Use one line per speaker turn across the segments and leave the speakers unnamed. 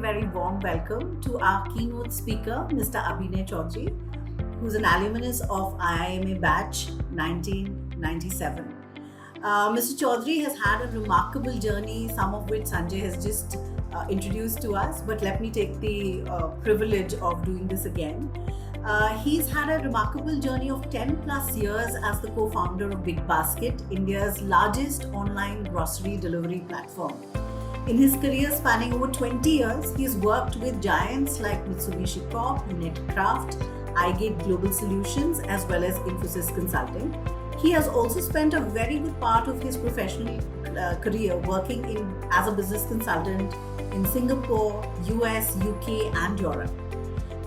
very warm welcome to our keynote speaker, Mr. Abhinay Choudhari, who's an alumnus of IIMA batch 1997. Mr. Choudhary has had a remarkable journey, some of which Sanjay has just introduced to us, but let me take the privilege of doing this again. He's had a remarkable journey of 10 plus years as the co-founder of BigBasket, India's largest online grocery delivery platform. In his career spanning over 20 years, he's worked with giants like Mitsubishi Corp, Netcraft, iGate Global Solutions, as well as Infosys Consulting. He has also spent a very good part of his professional career working as a business consultant in Singapore, US, UK, and Europe.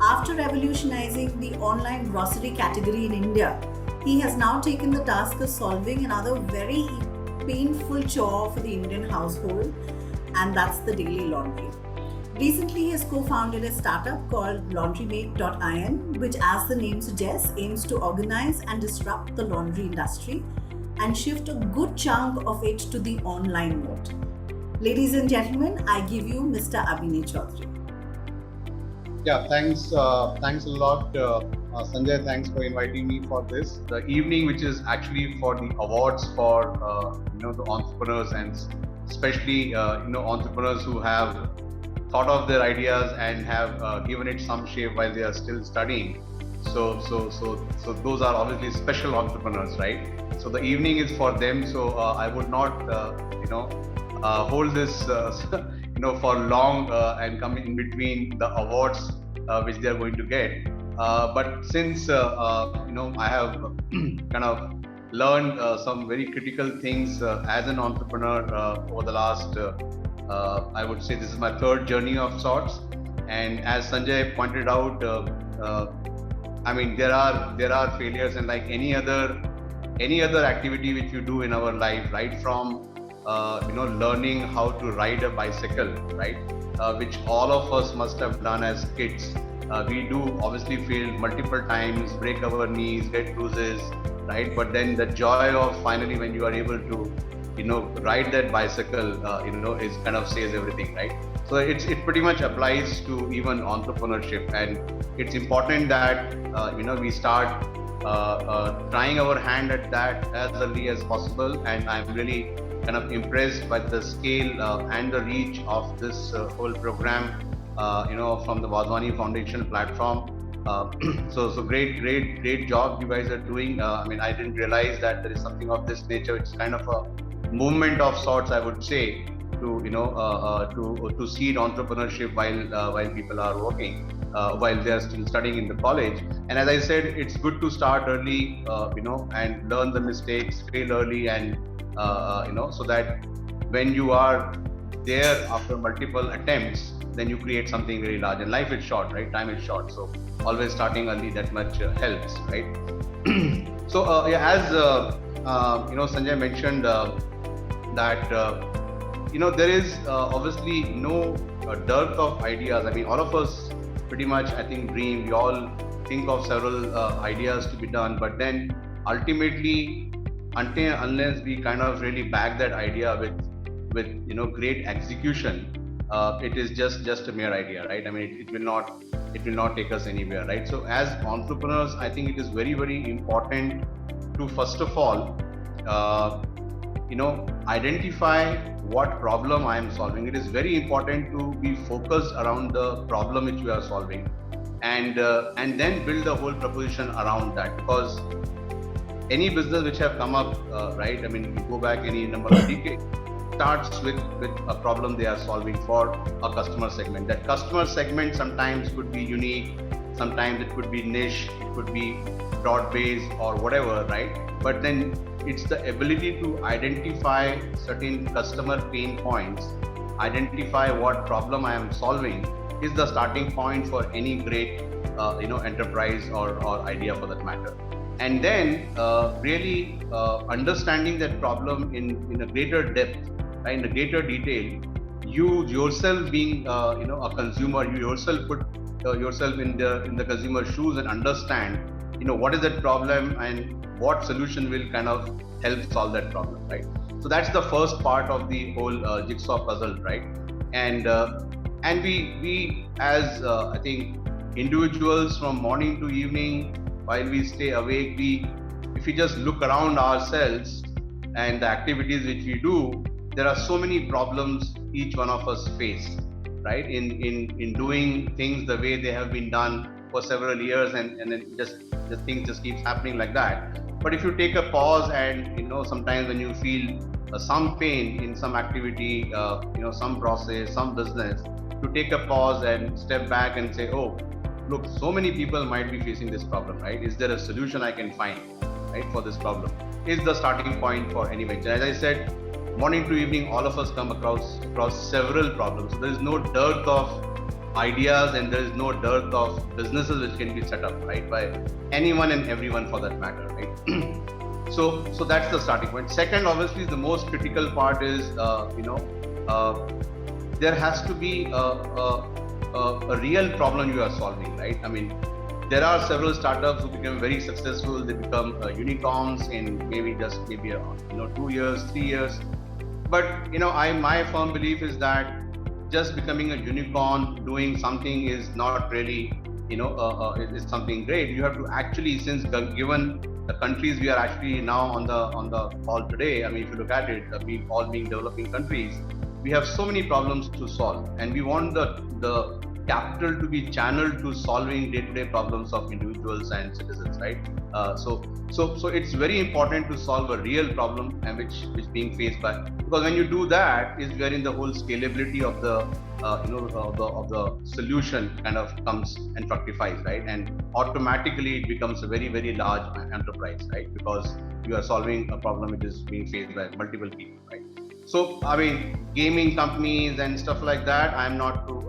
After revolutionizing the online grocery category in India, he has now taken the task of solving another very painful chore for the Indian household, and that's the daily laundry. Recently, he has co-founded a startup called LaundryMate.in, which, as the name suggests, aims to organize and disrupt the laundry industry and shift a good chunk of it to the online mode. Ladies and gentlemen, I give you Mr. Abhinay Choudhary.
Yeah, thanks a lot, Sanjay. Thanks for inviting me for this. The evening, which is actually for the awards for the entrepreneurs, and especially entrepreneurs who have thought of their ideas and have given it some shape while they are still studying. So those are obviously special entrepreneurs, right? So the evening is for them. So I would not hold this for long and come in between the awards which they are going to get. But since I have kind of learned some very critical things as an entrepreneur over the last, I would say this is my third journey of sorts. And as Sanjay pointed out, there are failures, and like any other activity which you do in our life, right from learning how to ride a bicycle, right, which all of us must have done as kids. We do obviously fail multiple times, break our knees, get bruises, right? But then the joy of finally when you are able to, ride that bicycle, is kind of says everything, right? So it pretty much applies to even entrepreneurship, and it's important that we start trying our hand at that as early as possible. And I'm really kind of impressed by the scale and the reach of this whole program, from the Wadhwani Foundation platform. So great job you guys are doing. I didn't realize that there is something of this nature. It's kind of a movement of sorts, I would say, to seed entrepreneurship while people are working, while they are still studying in the college. And as I said, it's good to start early, and learn the mistakes, fail early, and so that when you are there after multiple attempts, then you create something very large. And life is short, right? Time is short. So always starting early that much helps, right? So as Sanjay mentioned that there is obviously no dearth of ideas. All of us pretty much, I think, dream. We all think of several ideas to be done, but then ultimately, unless we kind of really back that idea with great execution, it is just a mere idea, right? It will not take us anywhere, right? So as entrepreneurs, I think it is very, very important to first of all identify what problem I am solving. It is very important to be focused around the problem which we are solving, and then build the whole proposition around that. Because any business which have come up, right? You go back any number of decades, starts with a problem they are solving for a customer segment. That customer segment sometimes could be unique, sometimes it could be niche, it could be broad-based or whatever, right? But then it's the ability to identify certain customer pain points, identify what problem I am solving is the starting point for any great enterprise or idea for that matter. And then really understanding that problem in a greater depth, in a greater detail. You yourself being a consumer, you yourself put yourself in the consumer's shoes and understand what is that problem and what solution will kind of help solve that problem, right? So that's the first part of the whole jigsaw puzzle, right? And And we as I think individuals, from morning to evening, while we stay awake, we if we just look around ourselves and the activities which we do, there are so many problems each one of us face, right? In doing things the way they have been done for several years, and then just things just keeps happening like that. But if you take a pause, and sometimes when you feel some pain in some activity, some process, some business, to take a pause and step back and say, oh, look, so many people might be facing this problem, right? Is there a solution I can find, right, for this problem? Is the starting point for any venture. As I said, morning to evening, all of us come across several problems. So there is no dearth of ideas, and there is no dearth of businesses which can be set up, right, by anyone and everyone for that matter, right? So that's the starting point. Second, obviously, the most critical part is there has to be a real problem you are solving, right? I mean, there are several startups who become very successful. They become unicorns in maybe 2 years, 3 years. But my firm belief is that just becoming a unicorn, doing something is not really is something great. You have to actually, since given the countries we are actually now on the call today, I mean, if you look at it, we all being developing countries, we have so many problems to solve, and we want the capital to be channeled to solving day-to-day problems of individuals and citizens, right? So it's very important to solve a real problem, and which is being faced by, because when you do that, is wherein the whole scalability of the of the solution kind of comes and fructifies, right? And automatically it becomes a very, very large enterprise, right? Because you are solving a problem which is being faced by multiple people, right? So, I mean, gaming companies and stuff like that, I'm not too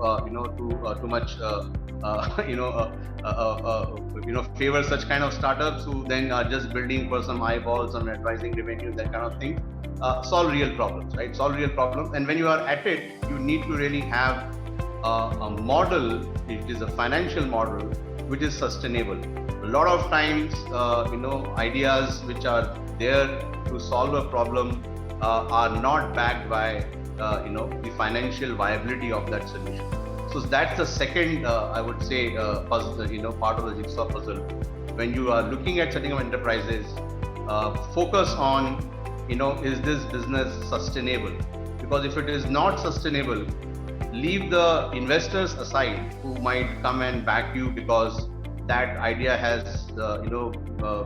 much, favor such kind of startups who then are just building for some eyeballs on advertising revenue, that kind of thing. Solve real problems, right? Solve real problems. And when you are at it, you need to really have a model, which is a financial model, which is sustainable. A lot of times, ideas which are there to solve a problem are not backed by the financial viability of that solution. So that's the second, I would say, puzzle, part of the jigsaw puzzle. When you are looking at setting up enterprises, focus on, is this business sustainable? Because if it is not sustainable, leave the investors aside who might come and back you because that idea has,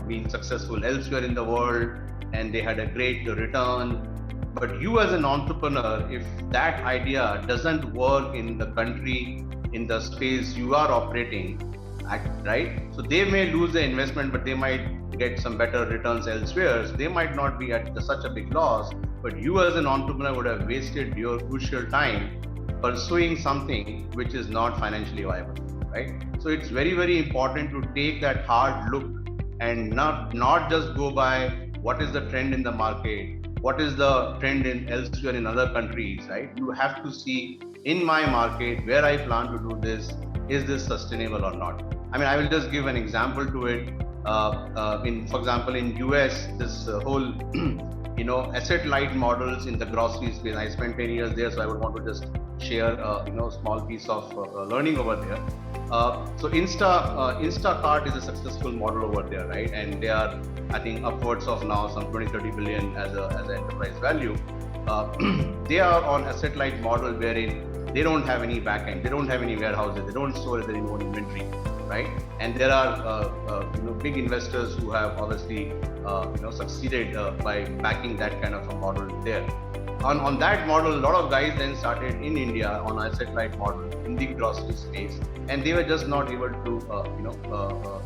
been successful elsewhere in the world, and they had a great return. But you as an entrepreneur, if that idea doesn't work in the country, in the space you are operating, right? So they may lose the investment, but they might get some better returns elsewhere. So they might not be at such a big loss, but you as an entrepreneur would have wasted your crucial time pursuing something which is not financially viable, right? So it's very, very important to take that hard look and not just go by what is the trend in the market, what is the trend in elsewhere in other countries, right? You have to see, in my market, where I plan to do this, is this sustainable or not? I mean, I will just give an example to it. For example, in US, this whole, asset light models in the grocery space. I spent 10 years there, so I would want to just share, small piece of learning over there. So Instacart is a successful model over there, right? And they are, I think, upwards of now some 20-30 billion as an enterprise value. They are on asset light model wherein they don't have any backend, they don't have any warehouses, they don't store their own inventory, right? And there are big investors who have obviously succeeded by backing that kind of a model there. On that model, a lot of guys then started in India on asset light model in the grocery space, and they were just not able to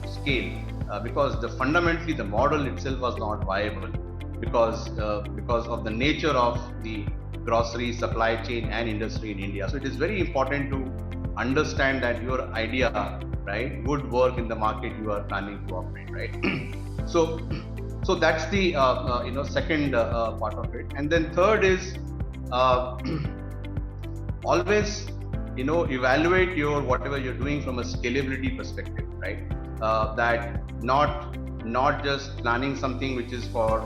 scale because fundamentally the model itself was not viable because of the nature of the grocery supply chain and industry in India. So it is very important to understand that your idea, right, would work in the market you are planning to operate, right? So that's the second part of it. And then third is always evaluate your whatever you're doing from a scalability perspective, right? That not just planning something which is for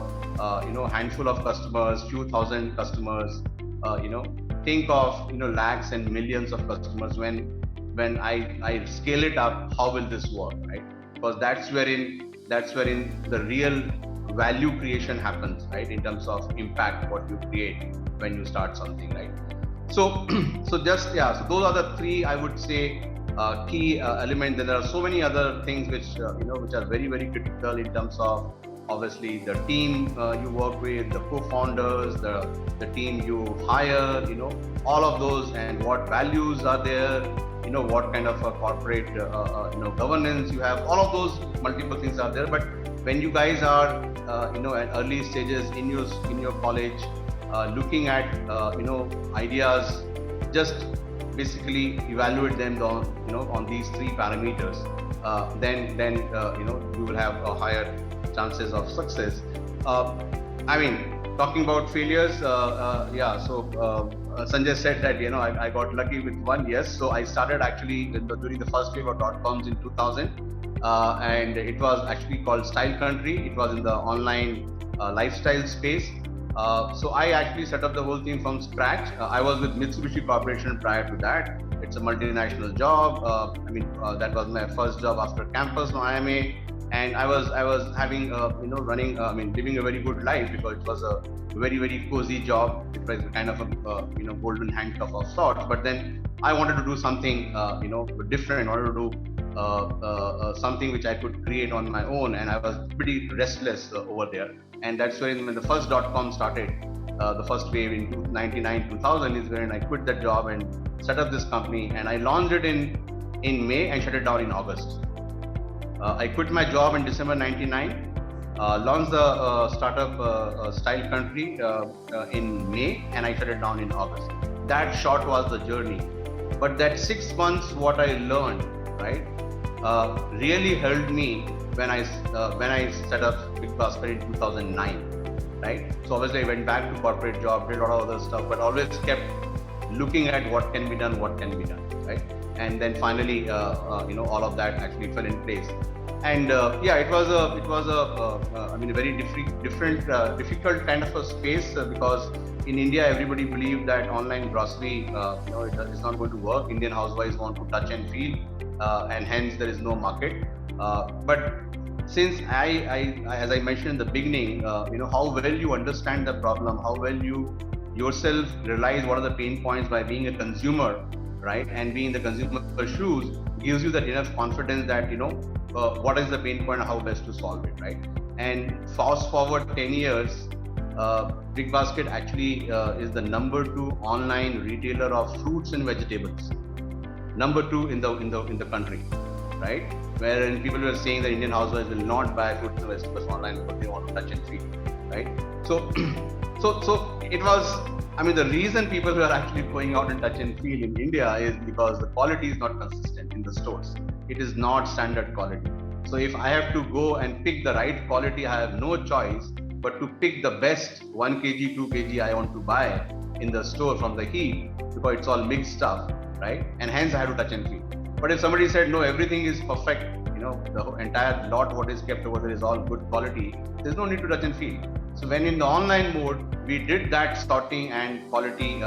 handful of customers, few thousand customers, think of lakhs and millions of customers. When I scale it up, how will this work, right? Because that's wherein the real value creation happens, right? In terms of impact, what you create when you start something, right? So so those are the three, I would say, key elements. Then there are so many other things which are very, very critical in terms of obviously the team you work with, the co-founders, the team you hire, all of those, and what values are there, what kind of a corporate governance you have. All of those multiple things are there. But when you guys are at early stages in your college, looking at ideas, just basically evaluate them on these three parameters, then you will have a higher chances of success. I mean, talking about failures, Sanjay said that I got lucky with one. Yes, so I started actually during the first wave of .coms in 2000, and it was actually called Style Country. It was in the online lifestyle space. So I actually set up the whole thing from scratch. I was with Mitsubishi Corporation prior to that. It's a multinational job. That was my first job after campus on IMA, and I was having living a very good life, because it was a very, very cozy job. It was kind of a golden handcuff of sorts. But then I wanted to do something different. I wanted to do something which I could create on my own, and I was pretty restless over there. And that's when the first .com started. The first wave in 1999-2000 is when I quit that job and set up this company, and I launched it in May and shut it down in August. I quit my job in December 99, launched the startup Style Country in May, and I shut it down in August. That short was the journey. But that 6 months, what I learned, right, really helped me when I set up BigBasket in 2009, right? So obviously I went back to corporate job, did a lot of other stuff, but always kept looking at what can be done, right? And then finally, all of that actually fell in place. And it was a very difficult kind of a space, because in India everybody believed that online grocery, it's not going to work. Indian housewives want to touch and feel, and hence there is no market. But since as I mentioned in the beginning, how well you understand the problem, how well you yourself realize what are the pain points by being a consumer, right, and being in the consumer's shoes, gives you that enough confidence that what is the pain point and how best to solve it, right? And fast forward 10 years, BigBasket actually is the number 2 online retailer of fruits and vegetables, number 2 in the country, right? Wherein people were saying that Indian housewives will not buy fruits and vegetables online because they want to touch and feel, right? So it was. The reason people were actually going out and touch and feel in India is because the quality is not consistent in the stores. It is not standard quality. So if I have to go and pick the right quality, I have no choice but to pick the best 1 kg, 2 kg I want to buy in the store from the heap, because it's all mixed stuff, right? And hence I have to touch and feel. But if somebody said, no, everything is perfect, the entire lot what is kept over there is all good quality, there's no need to touch and feel. So when in the online mode, we did that sorting and quality,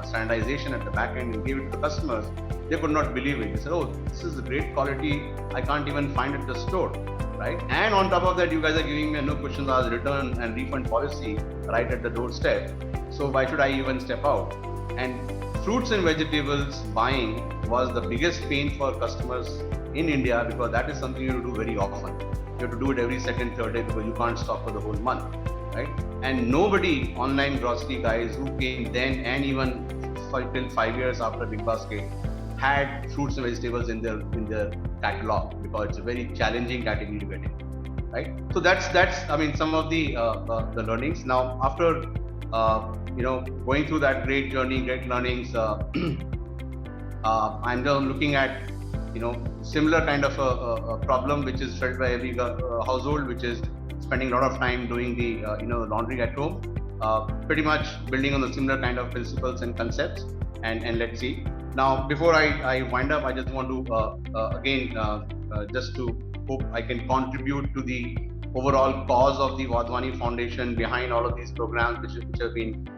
standardization at the back end and gave it to the customers, they could not believe it. They said, oh, this is a great quality. I can't even find it at the store, right? And on top of that, you guys are giving me a no questions asked return and refund policy right at the doorstep. So why should I even step out? And fruits and vegetables buying was the biggest pain for customers in India, because that is something you do very often. You have to do it every second, third day, because you can't stop for the whole month, right? And nobody, online grocery guys who came then and even till 5 years after BigBasket, had fruits and vegetables in their catalog, because it's a very challenging category to get in, right? So that's some of the learnings. Now after going through that great journey, great learnings, I'm now looking at similar kind of a problem which is felt by every household, which is spending a lot of time doing the laundry at home, pretty much building on the similar kind of principles and concepts. And let's see. Now before I wind up, I just want to again just to hope I can contribute to the overall cause of the Wadhwani Foundation behind all of these programs which have been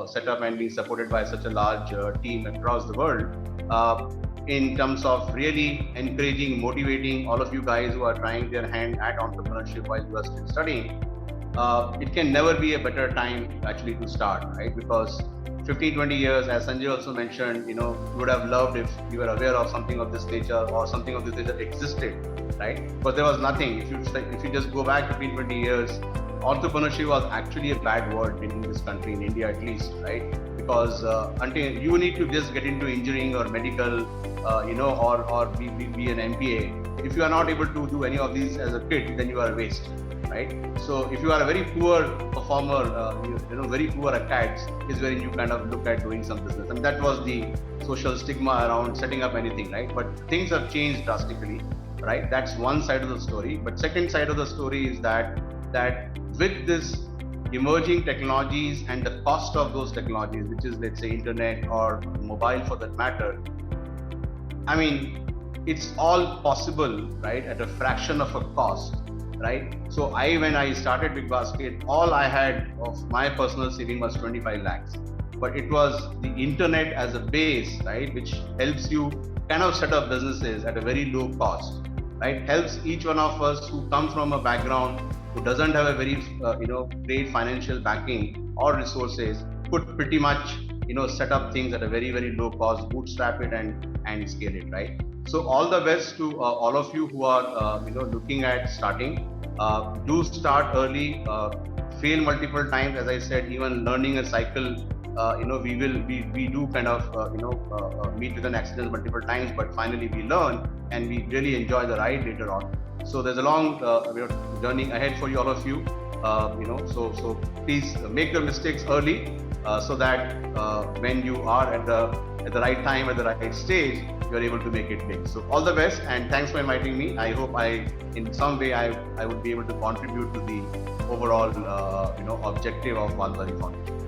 set up and being supported by such a large team across the world. Uh, in terms of really encouraging, motivating all of you guys who are trying their hand at entrepreneurship while you are still studying, it can never be a better time actually to start, right? Because 15, 20 years, as Sanjay also mentioned, you would have loved if you were aware of something of this nature or something of this nature existed, right? But there was nothing. If you just go back 15, 20 years, entrepreneurship was actually a bad word in this country, in India at least, right? Because until you need to just get into engineering or medical, or be an MBA. If you are not able to do any of these as a kid, then you are a waste, right? So if you are a very poor performer, very poor at acads, is where you kind of look at doing some business, and that was the social stigma around setting up anything, right? But things have changed drastically, right? That's one side of the story. But second side of the story is that with this emerging technologies and the cost of those technologies, which is, let's say, internet or mobile for that matter, I mean, it's all possible, right, at a fraction of a cost, right? So when I started BigBasket, all I had of my personal saving was 25 lakhs. But it was the internet as a base, right, which helps you kind of set up businesses at a very low cost, right? Helps each one of us who come from a background who doesn't have a very, great financial backing or resources, could pretty much, set up things at a very, very low cost, bootstrap it and scale it, right? So all the best to all of you who are, looking at starting. Do start early. Fail multiple times, as I said. Even learning a cycle, we do kind of, meet with an accident multiple times, but finally we learn and we really enjoy the ride later on. So there's a long journey ahead for you, all of you. So please make your mistakes early, so that when you are at the right time, at the right stage, you are able to make it big. So all the best, and thanks for inviting me. I hope in some way I would be able to contribute to the overall objective of Wadhwani Foundation.